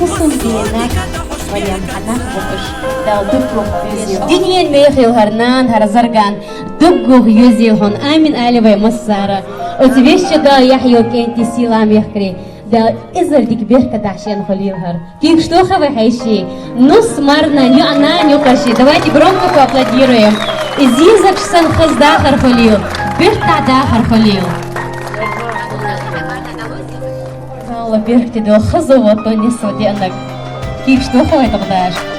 قسم دينك مريم حنان بوكش دا دكو يزيو دينين ميخيو هرنان هرزرغان دكو يزيو هون آمين آلي وي مصارا وتبيش دا يحيو كنتي سيلام يخكري да изаль дик берка дашен холивхар. Кик что вы хайши? Ну смарна, ню она, ню каши. Давайте громко поаплодируем. Изизак сан хаздахар холил. Берка дахар холил. Алла беркти до хазова то не соденак. Кик что это дашь?